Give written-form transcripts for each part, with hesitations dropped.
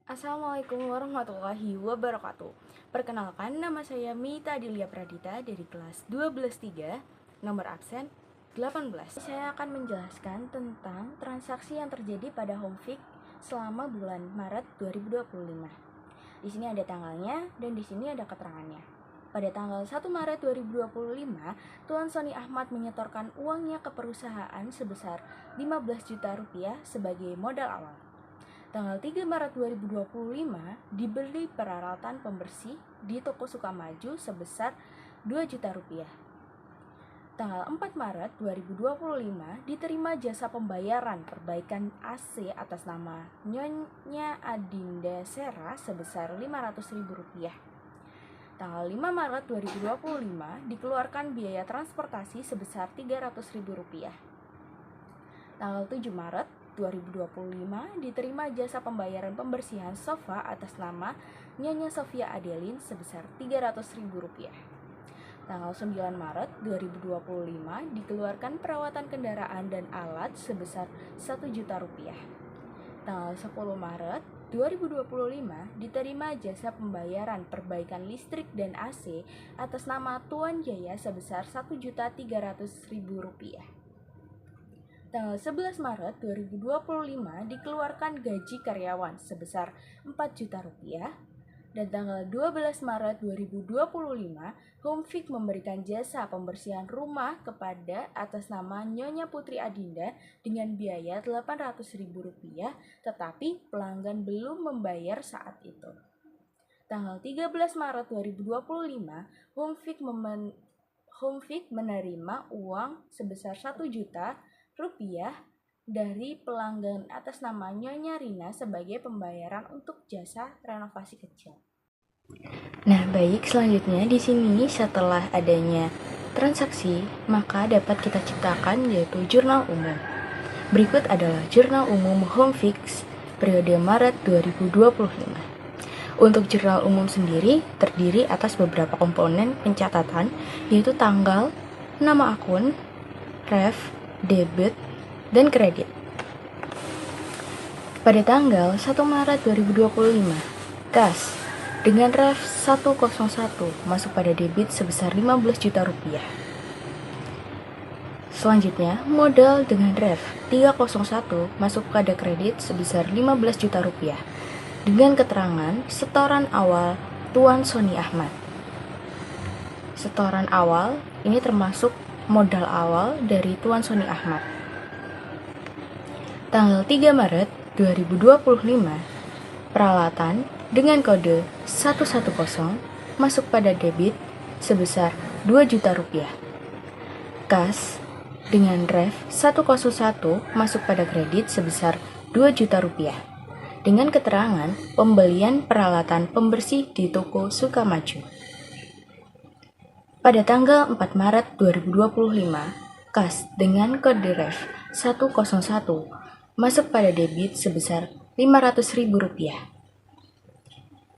Assalamualaikum warahmatullahi wabarakatuh. Perkenalkan, nama saya Mita Dilia Pradita dari kelas 12-3, nomor absen 18. Saya akan menjelaskan tentang transaksi yang terjadi pada HomeFix selama bulan Maret 2025. Di sini ada tanggalnya dan di sini ada keterangannya. Pada tanggal 1 Maret 2025, Tuan Sony Ahmad menyetorkan uangnya ke perusahaan sebesar 15 juta rupiah sebagai modal awal. Tanggal 3 Maret 2025 dibeli peralatan pembersih di toko Sukamaju sebesar 2 juta rupiah. Tanggal 4 Maret 2025 diterima jasa pembayaran perbaikan AC atas nama Nyonya Adinda Sera sebesar 500.000 rupiah. Tanggal 5 Maret 2025 dikeluarkan biaya transportasi sebesar 300.000 rupiah. Tanggal 7 Maret 2025 diterima jasa pembayaran pembersihan sofa atas nama Nyonya Sofia Adelin sebesar 300.000 rupiah. Tanggal 9 Maret 2025 dikeluarkan perawatan kendaraan dan alat sebesar 1 juta rupiah. Tanggal 10 Maret 2025 diterima jasa pembayaran perbaikan listrik dan AC atas nama Tuan Jaya sebesar 1.300.000 rupiah. Tanggal 11 Maret 2025 dikeluarkan gaji karyawan sebesar 4 juta rupiah. Dan tanggal 12 Maret 2025, HomeFix memberikan jasa pembersihan rumah kepada atas nama Nyonya Putri Adinda dengan biaya 800.000 rupiah, tetapi pelanggan belum membayar saat itu. Tanggal 13 Maret 2025, HomeFix menerima uang sebesar 1 juta rupiah dari pelanggan atas nama Nyonya Rina sebagai pembayaran untuk jasa renovasi kecil. Nah, baik, selanjutnya di sini setelah adanya transaksi, maka dapat kita ciptakan yaitu jurnal umum. Berikut adalah jurnal umum HomeFix periode Maret 2025. Untuk jurnal umum sendiri terdiri atas beberapa komponen pencatatan, yaitu tanggal, nama akun, ref, debit, dan kredit. Pada tanggal 1 Maret 2025, kas dengan ref 101 masuk pada debit sebesar 15 juta rupiah. Selanjutnya, modal dengan ref 301 masuk pada kredit sebesar 15 juta rupiah dengan keterangan setoran awal Tuan Sony Ahmad. Setoran awal ini termasuk modal awal dari Tuan Sony Ahmad. Tanggal 3 Maret 2025, peralatan dengan kode 110 masuk pada debit sebesar 2 juta rupiah. Kas dengan ref 101 masuk pada kredit sebesar 2 juta rupiah dengan keterangan pembelian peralatan pembersih di toko Sukamaju. Pada tanggal 4 Maret 2025, kas dengan kode ref 101 masuk pada debit sebesar 500.000 rupiah.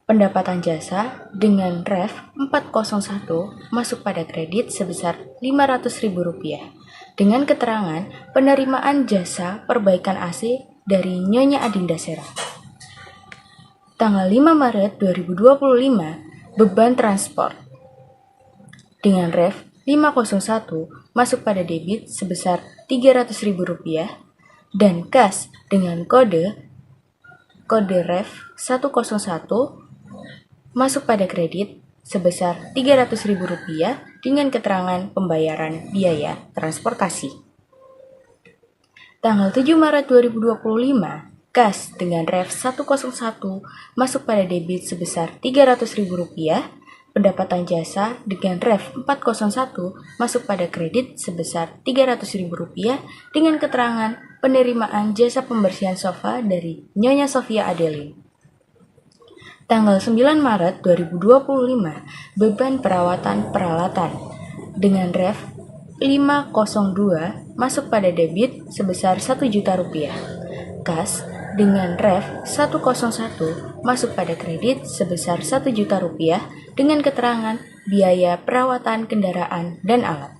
Pendapatan jasa dengan ref 401 masuk pada kredit sebesar 500.000 rupiah dengan keterangan penerimaan jasa perbaikan AC dari Nyonya Adinda Sera. Tanggal 5 Maret 2025, beban transport dengan ref 501 masuk pada debit sebesar 300.000 rupiah dan kas dengan kode ref 101 masuk pada kredit sebesar 300.000 rupiah dengan keterangan pembayaran biaya transportasi. Tanggal 7 Maret 2025, kas dengan ref 101 masuk pada debit sebesar 300.000 rupiah. Pendapatan jasa dengan ref 401 masuk pada kredit sebesar 300.000 rupiah dengan keterangan penerimaan jasa pembersihan sofa dari Nyonya Sofia Adelin. Tanggal 9 Maret 2025, beban perawatan peralatan dengan ref 502 masuk pada debit sebesar 1 juta rupiah. Kas dengan ref 101 masuk pada kredit sebesar 1 juta rupiah dengan keterangan biaya perawatan kendaraan dan alat.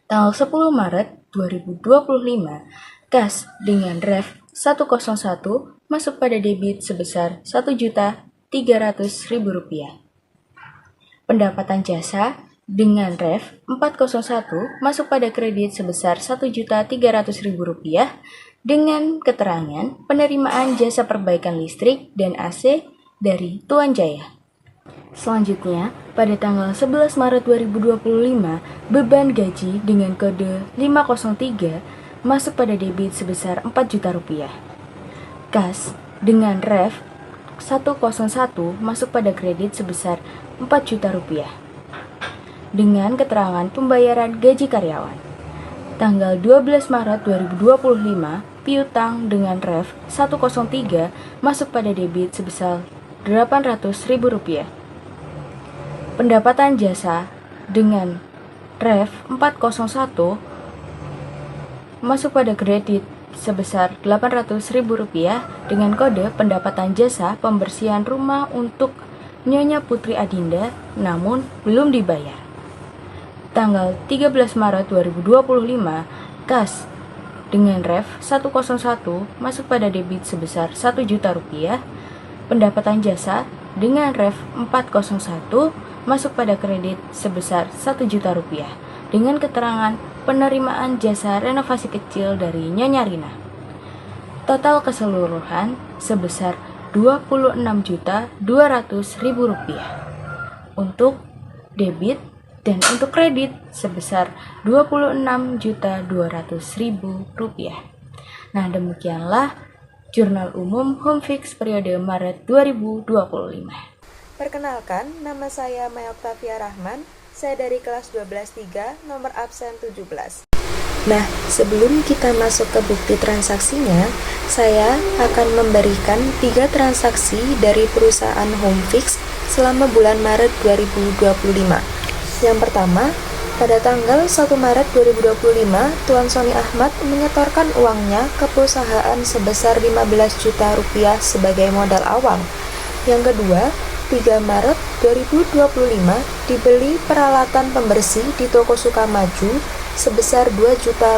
Tanggal 10 Maret 2025, kas dengan ref 101 masuk pada debit sebesar Rp1.300.000. Pendapatan jasa dengan Rev 401 masuk pada kredit sebesar Rp1.300.000 dengan keterangan penerimaan jasa perbaikan listrik dan AC dari Tuan Jaya. Selanjutnya, pada tanggal 11 Maret 2025, beban gaji dengan kode 503 masuk pada debit sebesar Rp4 juta. Kas dengan Rev 101 masuk pada kredit sebesar Rp4 juta dengan keterangan pembayaran gaji karyawan. Tanggal 12 Maret 2025, piutang dengan Rev 103 masuk pada debit sebesar Rp800.000. Pendapatan jasa dengan Rev 401 masuk pada kredit sebesar Rp800.000 dengan kode pendapatan jasa pembersihan rumah untuk Nyonya Putri Adinda, namun belum dibayar. Tanggal 13 Maret 2025, kas dengan Rev 101 masuk pada debit sebesar Rp1 juta. Pendapatan jasa dengan Rev 401 masuk pada kredit sebesar Rp1 juta dengan keterangan penerimaan jasa renovasi kecil dari Nyonya Rina. Total keseluruhan sebesar Rp26.200.000 untuk debit dan untuk kredit sebesar Rp26.200.000. Nah, demikianlah Jurnal Umum Home Fix periode Maret 2025. Perkenalkan, nama saya Maya Oktavia Rahman. Saya dari kelas 12-3, nomor absen 17. Nah, sebelum kita masuk ke bukti transaksinya, saya akan memberikan 3 transaksi dari perusahaan Home Fix selama bulan Maret 2025. Yang pertama, pada tanggal 1 Maret 2025, Tuan Sony Ahmad menyetorkan uangnya ke perusahaan sebesar Rp15 juta sebagai modal awal. Yang kedua, 3 Maret 2025 dibeli peralatan pembersih di toko Sukamaju sebesar Rp2 juta.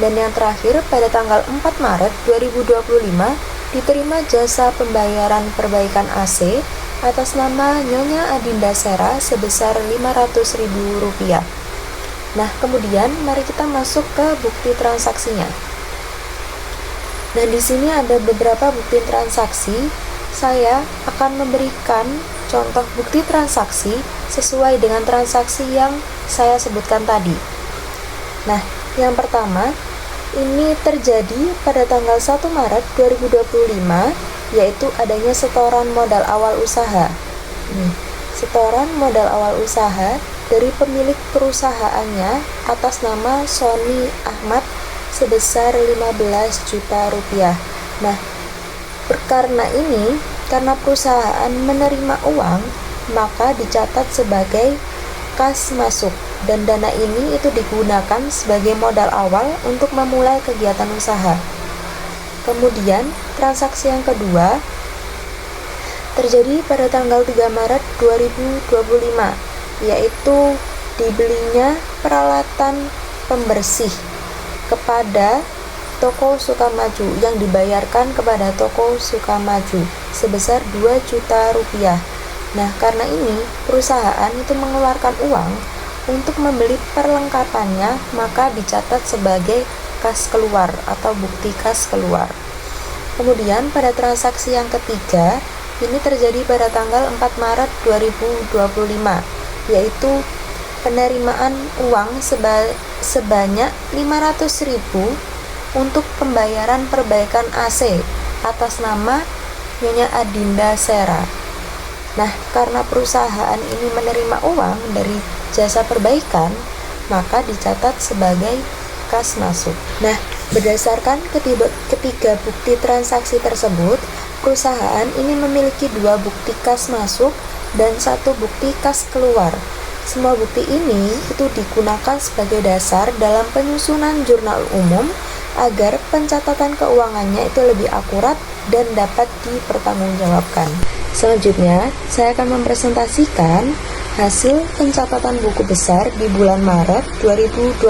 Dan yang terakhir, pada tanggal 4 Maret 2025 diterima jasa pembayaran perbaikan AC atas nama Nyonya Adinda Sera sebesar Rp500.000. Nah, kemudian mari kita masuk ke bukti transaksinya. Nah, di sini ada beberapa bukti transaksi. Saya akan memberikan contoh bukti transaksi sesuai dengan transaksi yang saya sebutkan tadi. Nah, yang pertama, ini terjadi pada tanggal 1 Maret 2025, yaitu adanya setoran modal awal usaha. Setoran modal awal usaha dari pemilik perusahaannya atas nama Sony Ahmad sebesar Rp15 juta. Nah, karena perusahaan menerima uang, maka dicatat sebagai kas masuk, dan dana ini itu digunakan sebagai modal awal untuk memulai kegiatan usaha. Kemudian, transaksi yang kedua terjadi pada tanggal 3 Maret 2025, yaitu dibelinya peralatan pembersih kepada toko Sukamaju yang dibayarkan kepada toko Sukamaju sebesar Rp2 juta. Nah, karena ini perusahaan itu mengeluarkan uang untuk membeli perlengkapannya, maka dicatat sebagai kas keluar atau bukti kas keluar. Kemudian pada transaksi yang ketiga, ini terjadi pada tanggal 4 Maret 2025, yaitu penerimaan uang sebanyak Rp500.000 untuk pembayaran perbaikan AC atas nama Nyonya Adinda Sera. Nah, karena perusahaan ini menerima uang dari jasa perbaikan, maka dicatat sebagai kas masuk. Nah, berdasarkan ketiga bukti transaksi tersebut, perusahaan ini memiliki 2 bukti kas masuk dan 1 bukti kas keluar. Semua bukti ini itu digunakan sebagai dasar dalam penyusunan jurnal umum agar pencatatan keuangannya itu lebih akurat dan dapat dipertanggungjawabkan. Selanjutnya, saya akan mempresentasikan hasil pencatatan buku besar di bulan Maret 2025.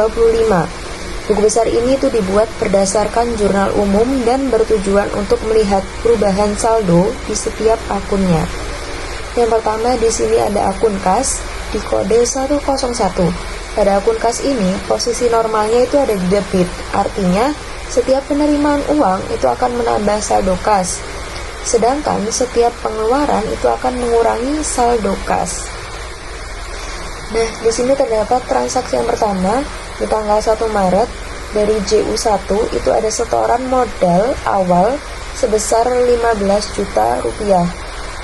Buku besar ini itu dibuat berdasarkan jurnal umum dan bertujuan untuk melihat perubahan saldo di setiap akunnya. Yang pertama di sini ada akun kas di kode 101. Pada akun kas ini, posisi normalnya itu ada di debit, artinya setiap penerimaan uang itu akan menambah saldo kas. Sedangkan setiap pengeluaran itu akan mengurangi saldo kas. Nah, di sini terdapat transaksi yang pertama di tanggal 1 Maret dari JU1 itu ada setoran modal awal sebesar 15 juta rupiah.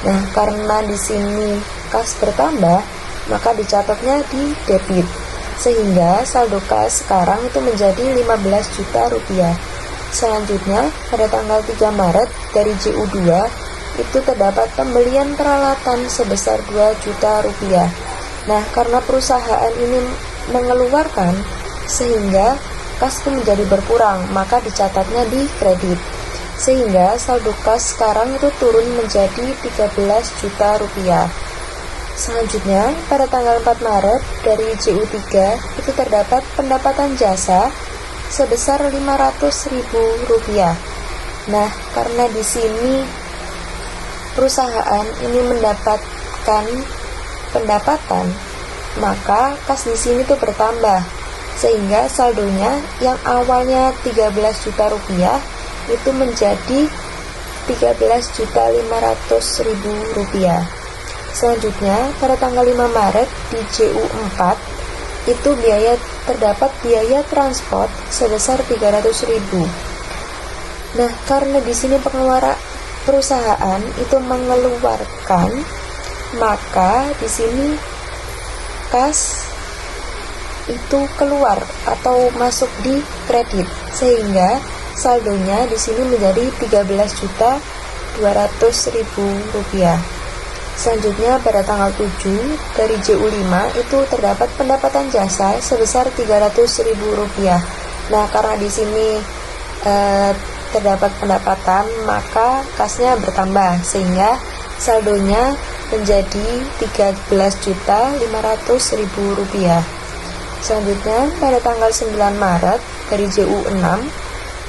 Nah, karena di sini kas bertambah, maka dicatatnya di debit. Sehingga saldo kas sekarang itu menjadi 15 juta rupiah. Selanjutnya, pada tanggal 3 Maret dari JU2 itu terdapat pembelian peralatan sebesar 2 juta rupiah. Nah, karena perusahaan ini mengeluarkan sehingga kas itu menjadi berkurang, maka dicatatnya di kredit. Sehingga saldo kas sekarang itu turun menjadi 13 juta rupiah. Selanjutnya, pada tanggal 4 Maret dari JU3 itu terdapat pendapatan jasa sebesar 500.000 rupiah. Nah, karena di sini perusahaan ini mendapatkan pendapatan, maka kas di sini tuh bertambah, sehingga saldonya yang awalnya 13 juta rupiah itu menjadi 13.500.000 rupiah. Selanjutnya, pada tanggal 5 Maret di JU4 itu terdapat biaya transport sebesar 300.000. Nah, karena di sini perusahaan itu mengeluarkan, maka di sini kas itu keluar atau masuk di kredit, sehingga saldonya di sini menjadi 13.200.000 rupiah. Selanjutnya pada tanggal 7 dari JU5 itu terdapat pendapatan jasa sebesar 300.000 rupiah. Nah, karena di sini terdapat pendapatan, maka kasnya bertambah sehingga saldonya menjadi 13.500.000 rupiah. Selanjutnya pada tanggal 9 Maret dari JU6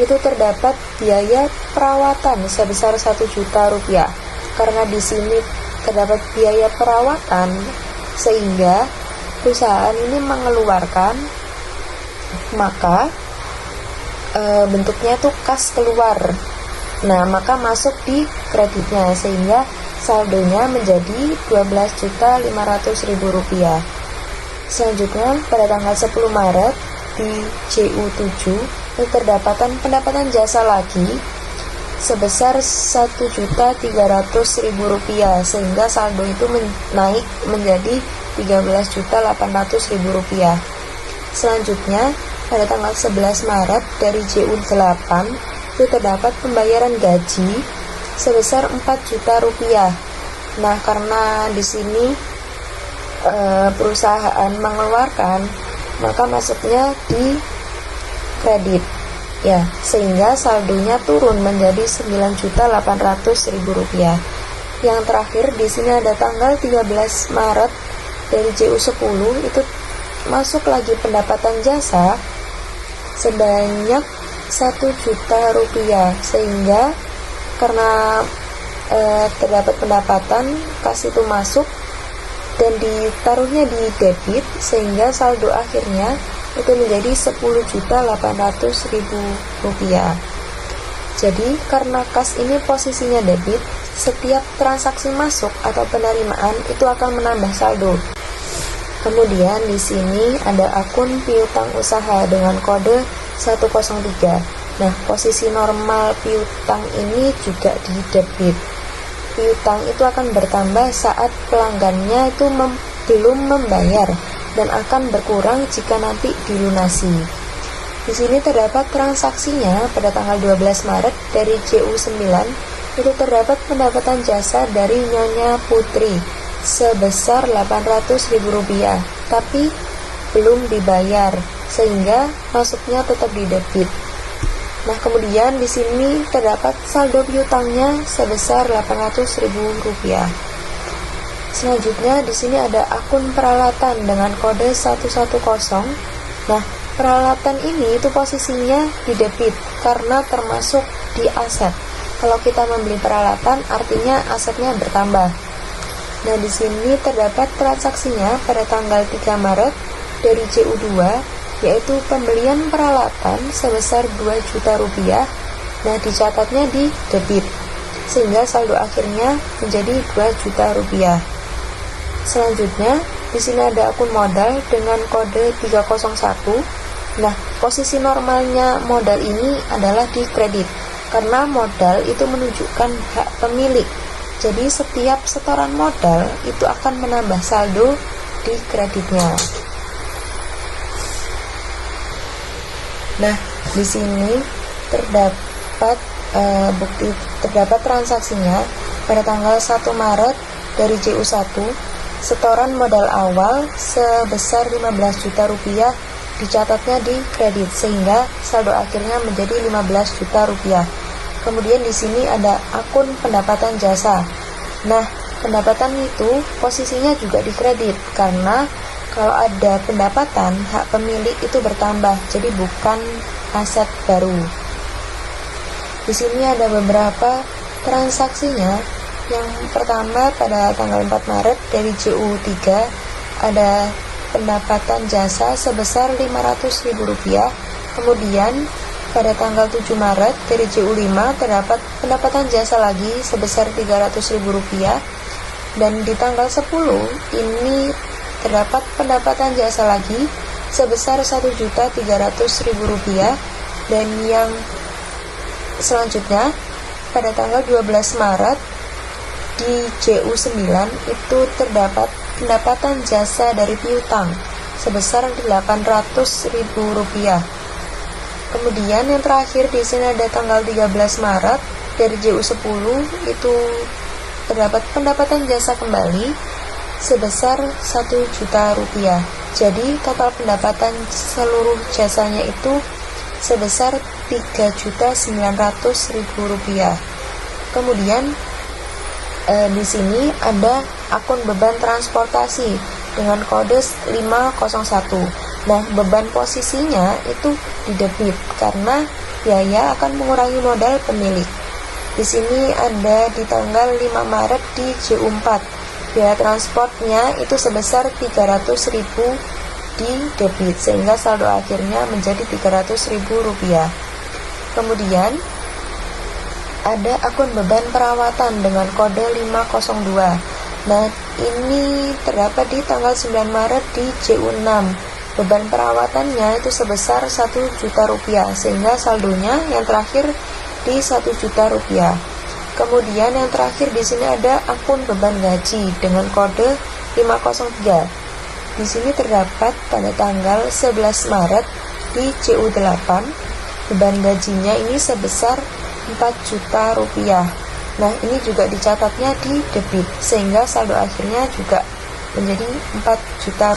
itu terdapat biaya perawatan sebesar 1 juta rupiah. Karena di sini terdapat biaya perawatan sehingga perusahaan ini mengeluarkan, maka bentuknya tuh kas keluar. Nah, maka masuk di kreditnya sehingga saldonya menjadi 12.500.000 rupiah. Selanjutnya pada tanggal 10 Maret di JU7 itu terdapatan pendapatan jasa lagi sebesar 1.300.000 rupiah, sehingga saldo itu naik menjadi 13.800.000 rupiah. Selanjutnya pada tanggal 11 Maret dari JU8 itu terdapat pembayaran gaji sebesar 4 juta rupiah. Nah, karena di sini perusahaan mengeluarkan, maka masuknya di kredit. Ya, sehingga saldonya turun menjadi 9.800.000 rupiah. Yang terakhir di sini ada tanggal 13 Maret dari JU10 itu masuk lagi pendapatan jasa sebanyak 1 juta rupiah, sehingga karena terdapat pendapatan, kas itu masuk dan ditaruhnya di debit, sehingga saldo akhirnya itu menjadi 10.800.000 rupiah. Jadi karena kas ini posisinya debit, setiap transaksi masuk atau penerimaan itu akan menambah saldo. Kemudian di sini ada akun piutang usaha dengan kode 103. Nah, posisi normal piutang ini juga di debit. Piutang itu akan bertambah saat pelanggannya itu belum membayar dan akan berkurang jika nanti dilunasi. Di sini terdapat transaksinya pada tanggal 12 Maret dari JU9 itu terdapat pendapatan jasa dari Nyonya Putri sebesar 800.000 rupiah, tapi belum dibayar sehingga masuknya tetap di debit. Nah, kemudian di sini terdapat saldo piutangnya sebesar 800.000 rupiah. Selanjutnya di sini ada akun peralatan dengan kode 110. Nah, peralatan ini itu posisinya di debit karena termasuk di aset. Kalau kita membeli peralatan artinya asetnya bertambah. Nah, di sini terdapat transaksinya pada tanggal 3 Maret dari JU2, yaitu pembelian peralatan sebesar 2 juta rupiah. Nah, dicatatnya di debit, sehingga saldo akhirnya menjadi 2 juta rupiah. Selanjutnya, di sini ada akun modal dengan kode 301. Nah, posisi normalnya modal ini adalah di kredit, karena modal itu menunjukkan hak pemilik. Jadi setiap setoran modal itu akan menambah saldo di kreditnya. Nah, di sini terdapat terdapat transaksinya pada tanggal 1 Maret dari JU1, setoran modal awal sebesar 15 juta rupiah dicatatnya di kredit, sehingga saldo akhirnya menjadi 15 juta rupiah. Kemudian di sini ada akun pendapatan jasa. Nah, pendapatan itu posisinya juga di kredit karena kalau ada pendapatan, hak pemilik itu bertambah, jadi bukan aset baru. Di sini ada beberapa transaksinya. Yang pertama pada tanggal 4 Maret dari JU3 ada pendapatan jasa sebesar Rp500.000. Kemudian pada tanggal 7 Maret dari JU5 terdapat pendapatan jasa lagi sebesar Rp300.000, dan di tanggal 10 ini terdapat pendapatan jasa lagi sebesar Rp1.300.000, dan yang selanjutnya pada tanggal 12 Maret di JU9 itu terdapat pendapatan jasa dari piutang sebesar Rp800.000. Kemudian yang terakhir di sini ada tanggal 13 Maret dari JU10 itu terdapat pendapatan jasa kembali sebesar Rp1 juta. Jadi total pendapatan seluruh jasanya itu sebesar Rp3.900.000. Kemudian di sini ada akun beban transportasi dengan kode 501. Nah, beban posisinya itu di debit karena biaya akan mengurangi modal pemilik. Di sini ada di tanggal 5 Maret di JU4. Biaya transportnya itu sebesar Rp300.000 di debit, sehingga saldo akhirnya menjadi Rp300.000. Kemudian ada akun beban perawatan dengan kode 502. Nah, ini terdapat di tanggal 9 Maret di JU6. Beban perawatannya itu sebesar Rp1 juta, sehingga saldonya yang terakhir di Rp1 juta. Kemudian yang terakhir di sini ada akun beban gaji dengan kode 503. Di sini terdapat pada tanggal 11 Maret di JU8. Beban gajinya ini sebesar Rp4 juta. Nah, ini juga dicatatnya di debit, sehingga saldo akhirnya juga menjadi Rp4 juta.